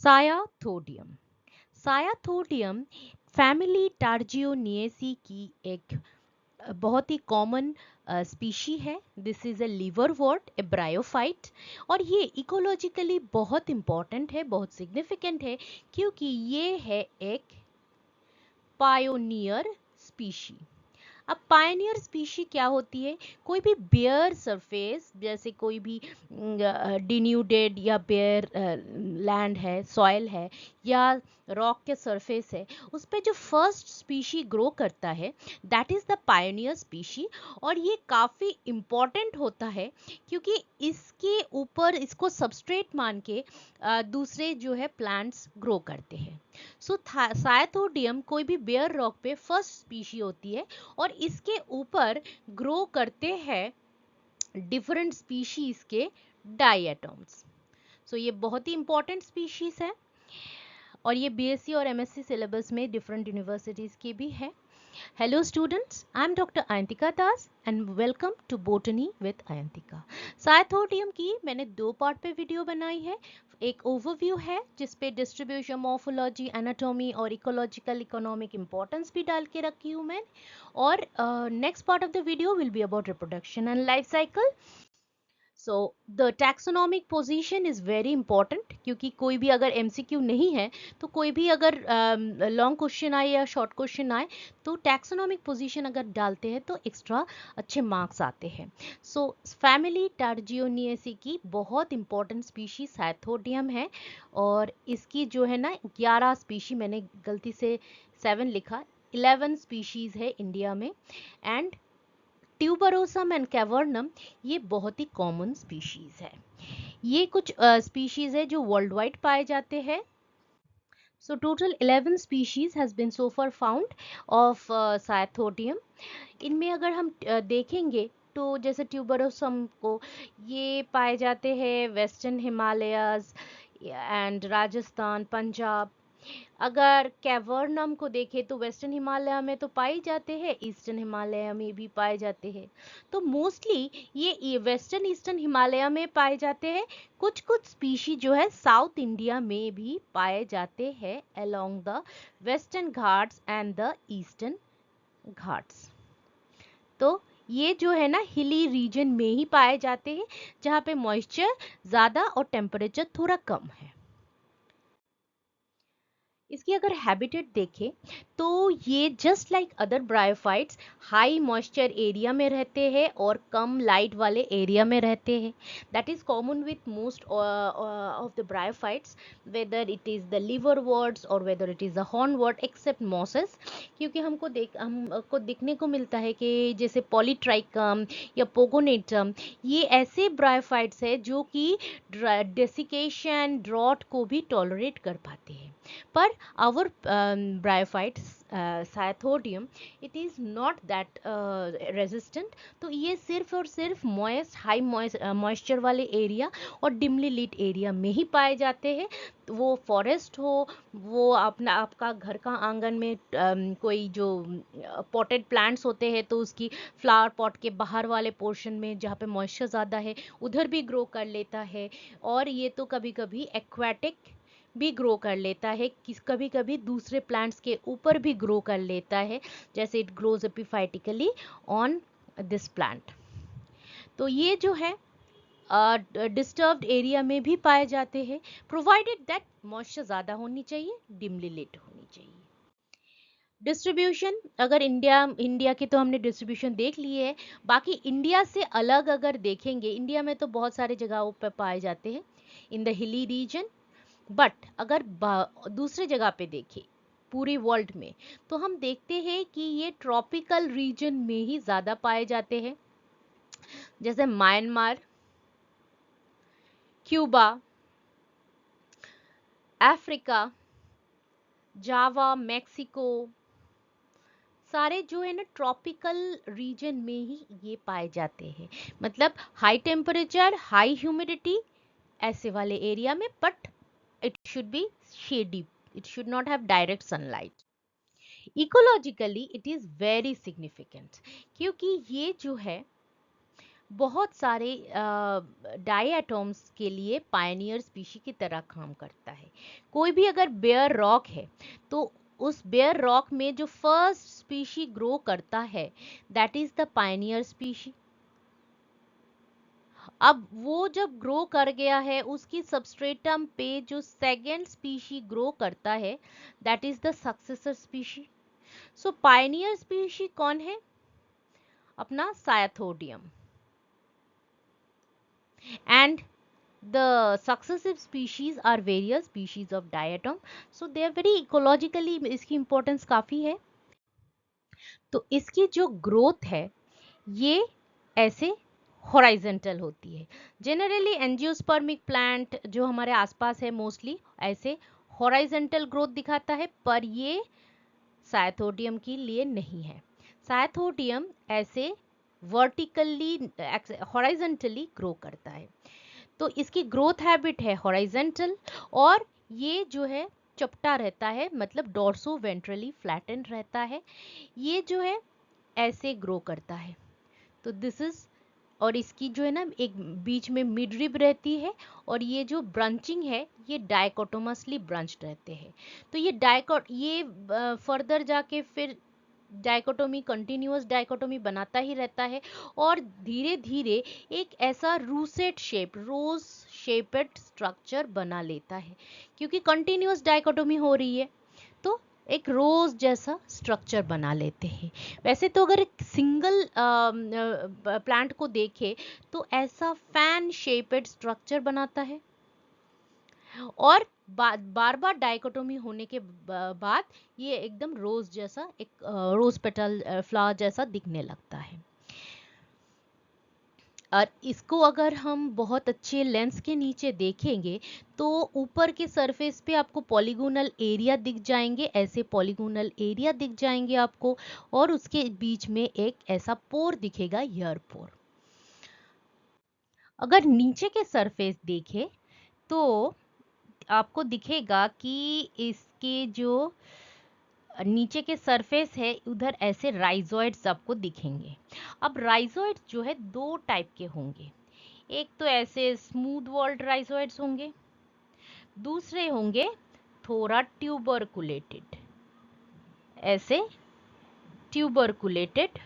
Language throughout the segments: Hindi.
सायाथोडियम। सायाथोडियम फैमिली टार्जियोनिएसी की एक बहुत ही कॉमन स्पीशी है। This is a liverwort, a bryophyte, और ये इकोलॉजिकली बहुत इंपॉर्टेंट है, बहुत सिग्निफिकेंट है, क्योंकि ये है एक पायोनियर स्पीशी। अब पायनियर स्पीशी क्या होती है? कोई भी बेयर सरफेस, जैसे कोई भी डिन्यूडेड या बेयर लैंड है, सॉइल है, या रॉक के सरफेस है, उस पे जो फर्स्ट स्पीशी ग्रो करता है, that is the Pioneer species. और ये काफ़ी इम्पॉर्टेंट होता है, क्योंकि इसके ऊपर इसको सबस्ट्रेट मान के दूसरे जो है प्लांट्स ग्रो करते हैं। सो सायथोडियम कोई भी बेयर रॉक पे फर्स्ट स्पीशी होती है, और इसके ऊपर ग्रो करते हैं डिफरेंट स्पीशीज के डायटम्स। सो ये बहुत ही इंपॉर्टेंट स्पीशीज है, और ये बीएससी और एमएससी सिलेबस में डिफरेंट यूनिवर्सिटीज की भी है। Hello students, I am Dr. Ayantika Das and welcome to Botany with Ayantika। साइथोडियम की मैंने दो पार्ट पे वीडियो बनाई है। एक ओवरव्यू है जिसपे डिस्ट्रीब्यूशन, मॉर्फोलॉजी, एनाटॉमी और इकोलॉजिकल इकोनॉमिक इंपॉर्टेंस भी डाल के रखी हूँ मैं। और next part of the video will be about reproduction and life cycle. So the taxonomic position is very important, क्योंकि कोई भी अगर एमसीक्यू नहीं है, तो कोई भी अगर लॉन्ग क्वेश्चन आए या शॉर्ट क्वेश्चन आए, तो टैक्सोनॉमिक पोजीशन अगर डालते हैं तो एक्स्ट्रा अच्छे मार्क्स आते हैं। सो फैमिली टार्जियोनिएसी की बहुत इंपॉर्टेंट स्पीशी साइथोडियम है, और इसकी जो है ना 11 स्पीशी, मैंने गलती से 7 लिखा, 11 स्पीशीज है इंडिया में। एंड ट्यूबरोसम एंड कैवर्नम ये बहुत ही कॉमन स्पीशीज है। ये कुछ स्पीशीज है जो वर्ल्ड वाइड पाए जाते हैं। So total 11 species has been so far found of Cyathodium. इनमें अगर हम देखेंगे तो जैसे ट्यूबरोसम को ये पाए जाते हैं वेस्टर्न हिमालयाज एंड राजस्थान, पंजाब। अगर कैवर्नम को देखें तो वेस्टर्न हिमालय में तो पाए जाते हैं, ईस्टर्न हिमालय में भी पाए जाते हैं। तो मोस्टली ये वेस्टर्न ईस्टर्न हिमालय में पाए जाते हैं। कुछ कुछ स्पीशी जो है साउथ इंडिया में भी पाए जाते हैं along the western Ghats and the eastern Ghats. तो ये जो है ना हिली रीजन में ही पाए जाते हैं, जहाँ पे मॉइस्चर ज़्यादा और टेम्परेचर थोड़ा कम है। इसकी अगर हैबिटेट देखें तो ये just like other bryophytes high moisture area में रहते हैं और कम लाइट वाले एरिया में रहते हैं। That is common with most of the bryophytes, whether it is the liverworts और whether it is the hornwort, except mosses. क्योंकि हमको दिखने को मिलता है कि जैसे पॉलीट्राइकम या पोगोनेटम, ये ऐसे ब्रायोफाइट्स है जो कि डेसिकेशन, ड्रॉट को भी टॉलरेट कर पाते हैं। पर our bryophyte Cyathodium, it is not that resistant. तो ये सिर्फ और सिर्फ मॉइस्ट, हाई मॉइस्चर वाले एरिया और डिमली लिट एरिया में ही पाए जाते हैं। वो फॉरेस्ट हो, वो अपना आपका घर का आंगन में कोई जो पॉटेड प्लांट्स होते हैं, तो उसकी फ्लावर पॉट के बाहर वाले पोर्शन में जहाँ पे मॉइस्चर ज़्यादा है, उधर भी ग्रो कर लेता है। और ये तो कभी कभी एक्वाटिक भी ग्रो कर लेता है, कभी कभी दूसरे प्लांट्स के ऊपर भी ग्रो कर लेता है, जैसे it grows epiphytically on this plant. तो ये जो है डिस्टर्ब्ड एरिया में भी पाए जाते हैं, प्रोवाइडेड दैट मॉइस्चर ज़्यादा होनी चाहिए, डिमली लिट होनी चाहिए। डिस्ट्रीब्यूशन, अगर इंडिया की तो हमने डिस्ट्रीब्यूशन देख ली है। बाकी इंडिया से अलग अगर देखेंगे, इंडिया में तो बहुत सारे जगहों पर पाए जाते हैं in the hilly region. But अगर दूसरे जगह पे देखें पूरी वर्ल्ड में, तो हम देखते हैं कि ये ट्रॉपिकल रीजन में ही ज़्यादा पाए जाते हैं, जैसे म्यांमार, क्यूबा, अफ्रीका, जावा, मैक्सिको, सारे जो है ना ट्रॉपिकल रीजन में ही ये पाए जाते हैं। मतलब हाई टेम्परेचर, हाई ह्यूमिडिटी ऐसे वाले एरिया में, but it should be shady, it should not have direct sunlight। Ecologically it is very significant, क्योंकि ये जो है बहुत सारे डायटोम्स के लिए पायनियर स्पीशी की तरह काम करता है। कोई भी अगर बेयर रॉक है तो उस बेयर रॉक में जो फर्स्ट स्पीशी ग्रो करता है that is the Pioneer species. अब वो जब ग्रो कर गया है उसकी सबस्ट्रेटम पे जो सेकेंड स्पीशी ग्रो करता है that is the successor species. So pioneer species कौन है? अपना Cyathodium. And the successive species are various species of diatom, so they are very ecologically, इसकी importance काफी है। तो इसकी जो ग्रोथ है ये ऐसे हॉरिजॉन्टल होती है। जनरली एंजियोस्पर्मिक प्लांट जो हमारे आसपास है मोस्टली ऐसे हॉरिजॉन्टल ग्रोथ दिखाता है, पर ये साइथोडियम के लिए नहीं है। साइथोडियम ऐसे वर्टिकली हॉरिजॉन्टली ग्रो करता है। तो इसकी ग्रोथ हैबिट है हॉरिजॉन्टल, और ये जो है चपटा रहता है, मतलब डोर्सो वेंट्रली फ्लैटेंड रहता है। ये जो है ऐसे ग्रो करता है। तो दिस इज, और इसकी जो है ना एक बीच में मिड रिब रहती है, और ये जो ब्रांचिंग है ये डाइकोटोमसली ब्रांच्ड रहते हैं। तो ये फर्दर जाके फिर डाइकोटोमी, कंटिन्यूअस डाइकोटोमी बनाता ही रहता है, और धीरे धीरे एक ऐसा रूसेट शेप, रोज शेपेड स्ट्रक्चर बना लेता है, क्योंकि कंटिन्यूअस डाइकोटोमी हो रही है तो एक रोज जैसा स्ट्रक्चर बना लेते हैं। वैसे तो अगर एक सिंगल प्लांट को देखे तो ऐसा फैन शेपेड स्ट्रक्चर बनाता है, और बार बार डाइकोटोमी होने के बाद ये एकदम रोज जैसा, एक रोज पेटल फ्लावर जैसा दिखने लगता है। और इसको अगर हम बहुत अच्छे लेंस के नीचे देखेंगे तो ऊपर के सरफेस पे आपको पॉलीगोनल एरिया दिख जाएंगे, ऐसे पॉलीगोनल एरिया दिख जाएंगे आपको, और उसके बीच में एक ऐसा पोर दिखेगा, ईयर पोर। अगर नीचे के सरफेस देखें तो आपको दिखेगा कि इसके जो नीचे के सरफेस है उधर ऐसे राइजोइड्स आपको दिखेंगे। अब राइजोइड्स जो है दो टाइप के होंगे, एक तो ऐसे स्मूथ वॉल्ड राइजोइड्स होंगे, दूसरे होंगे थोड़ा ट्यूबरकुलेटेड, ऐसे ट्यूबरकुलेटेड,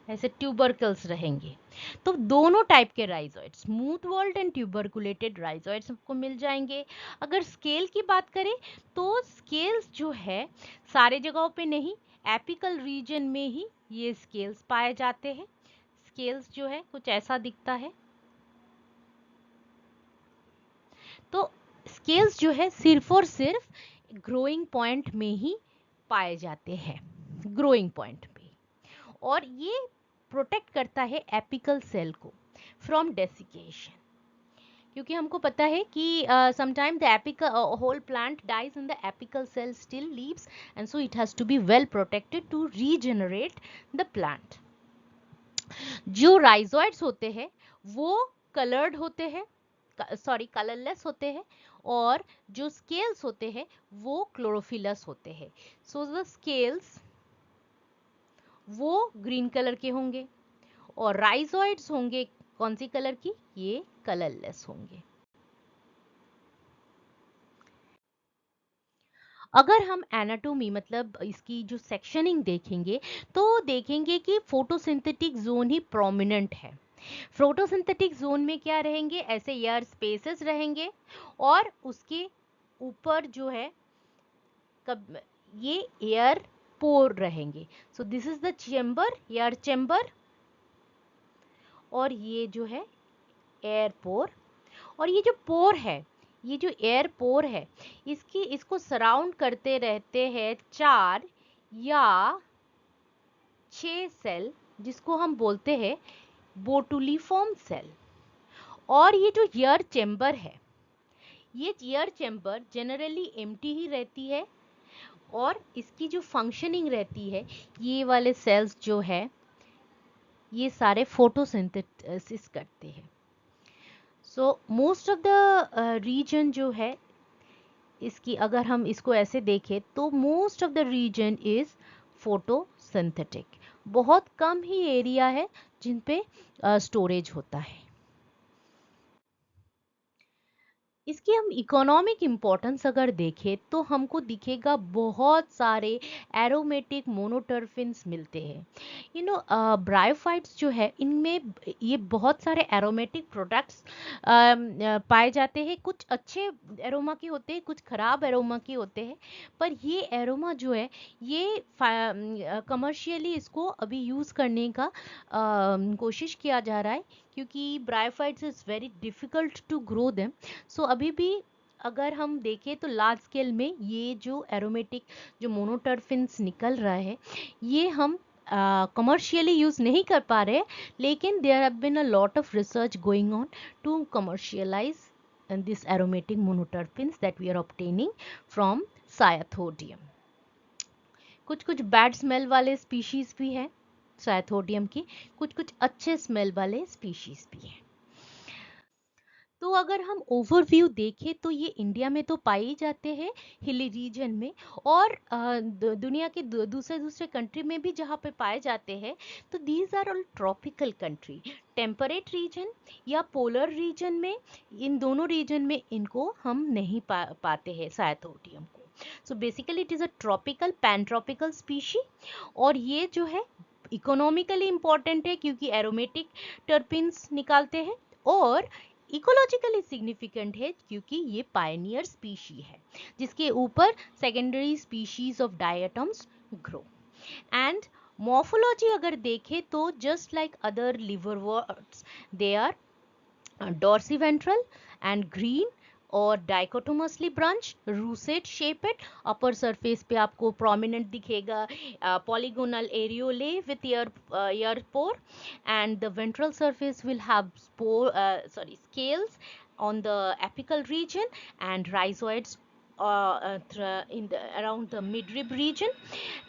ऐसे ट्यूबरकल्स रहेंगे। तो दोनों टाइप के rhizoid, smooth walled and tuberculated rhizoids आपको मिल जाएंगे। अगर स्केल की बात करें तो स्केल्स जो है सारे जगहों पे नहीं, एपिकल रीजन में ही ये स्केल्स पाए जाते हैं। स्केल्स जो है कुछ ऐसा दिखता है। तो स्केल्स जो है सिर्फ और सिर्फ ग्रोइंग पॉइंट में ही पाए जाते हैं, ग्रोइंग पॉइंट पे, और ये प्रोटेक्ट करता है एपिकल सेल को फ्रॉम डेसिकेशन। क्योंकि हमको पता है कि sometime the apical whole plant dies in the apical cell still leaves, and so it has to be well protected to regenerate the plant. जो राइजोइड्स होते हैं वो कलर्ड होते हैं, सॉरी कलरलेस होते हैं, और जो स्केल्स होते हैं वो क्लोरोफिलस होते हैं। सो द स्केल्स वो ग्रीन कलर के होंगे, और राइजोइड्स होंगे कौन सी कलर की? ये कलरलेस होंगे। अगर हम एनाटोमी मतलब इसकी जो सेक्शनिंग देखेंगे तो देखेंगे कि फोटोसिंथेटिक जोन ही प्रोमिनेंट है। फोटोसिंथेटिक जोन में क्या रहेंगे? ऐसे एयर स्पेसेस रहेंगे, और उसके ऊपर जो है कब ये एयर पोर रहेंगे। So this is the chamber, air chamber, और ये जो है एयर पोर। और ये जो पोर है, ये जो एयर पोर है, इसको सराउंड करते रहते हैं 4 या 6 सेल, जिसको हम बोलते हैं बोटुलिफॉर्म सेल। और ये जो एयर चेम्बर है, ये एयर चेम्बर जनरली एम्प्टी ही रहती है, और इसकी जो फंक्शनिंग रहती है, ये वाले सेल्स जो है ये सारे फोटोसिंथेसिस करते हैं। So most of the region जो है इसकी, अगर हम इसको ऐसे देखें तो most of the region is photosynthetic, बहुत कम ही एरिया है जिन पे स्टोरेज होता है। इसकी हम इकोनॉमिक इम्पोर्टेंस अगर देखें तो हमको दिखेगा बहुत सारे एरोमेटिक मोनोटर्फिन्स मिलते हैं। ब्रायोफाइट्स जो है इनमें ये बहुत सारे एरोमेटिक प्रोडक्ट्स पाए जाते हैं। कुछ अच्छे एरोमा के होते हैं, कुछ खराब एरोमा के होते हैं, पर ये एरोमा जो है ये कमर्शियली इसको अभी यूज़ करने का कोशिश किया जा रहा है, क्योंकि bryophytes is very difficult to grow them. So अभी भी अगर हम देखें तो लार्ज स्केल में ये जो एरोमेटिक जो मोनोटर्फिन्स निकल रहा है ये हम कमर्शियली यूज़ नहीं कर पा रहे, लेकिन there have been a lot of research going on to commercialise this aromatic monoterpenes that we are obtaining from Cyathoddium. कुछ कुछ बैड स्मेल वाले स्पीशीज भी हैं साइथोडियम की, कुछ कुछ अच्छे स्मेल वाले स्पीशीज भी हैं। तो अगर हम ओवरव्यू देखें तो ये इंडिया में तो पाए ही जाते हैं हिली रीजन में, और दुनिया के दूसरे दूसरे कंट्री में भी जहाँ पे पाए जाते हैं तो these are all tropical country, temperate region या पोलर रीजन में, इन दोनों रीजन में इनको हम नहीं पाते हैं साइथोडियम को। So basically it is a tropical pan tropical species, और ये जो है इकोनॉमिकली इम्पॉर्टेंट है क्योंकि एरोमेटिक टर्पिन्स निकालते हैं, और इकोलॉजिकली सिग्निफिकेंट है क्योंकि ये पायनियर स्पीशी है जिसके ऊपर secondary species of diatoms grow. And morphology अगर देखें तो just like other liverworts they are dorsiventral and green और dichotomously branch rosette shaped, upper surface पे आपको प्रोमिनेंट दिखेगा polygonal areolae with ear pore, and the ventral surface will have scales on the apical region and rhizoids around the midrib region।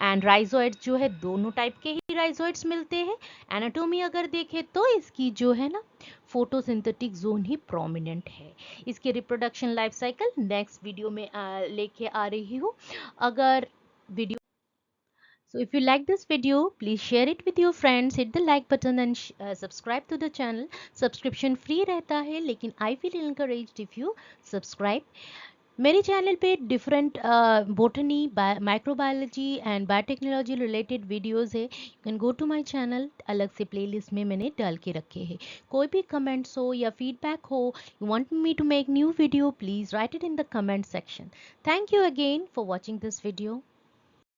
And rhizoids जो है दोनों टाइप के ही राइजोइड्स मिलते हैं। एनाटोमी अगर देखें तो इसकी जो है ना फोटोसिंथेटिक जोन ही प्रोमिनेंट है। इसके reproduction life cycle next video में लेके आ रही हूँ। अगर video So if you like this video, please share it with your friends, hit the like button and subscribe to the channel. Subscription free रहता है, लेकिन I feel encouraged if you subscribe. मेरे चैनल पे different botany microbiology and biotechnology related videos है, you can go to my channel, अलग से प्लेलिस्ट में मैंने डाल के रखे हैं। कोई भी कमेंट्स हो या फीडबैक हो, you want me to make new video, please write it in the comment section. Thank you again for watching this video.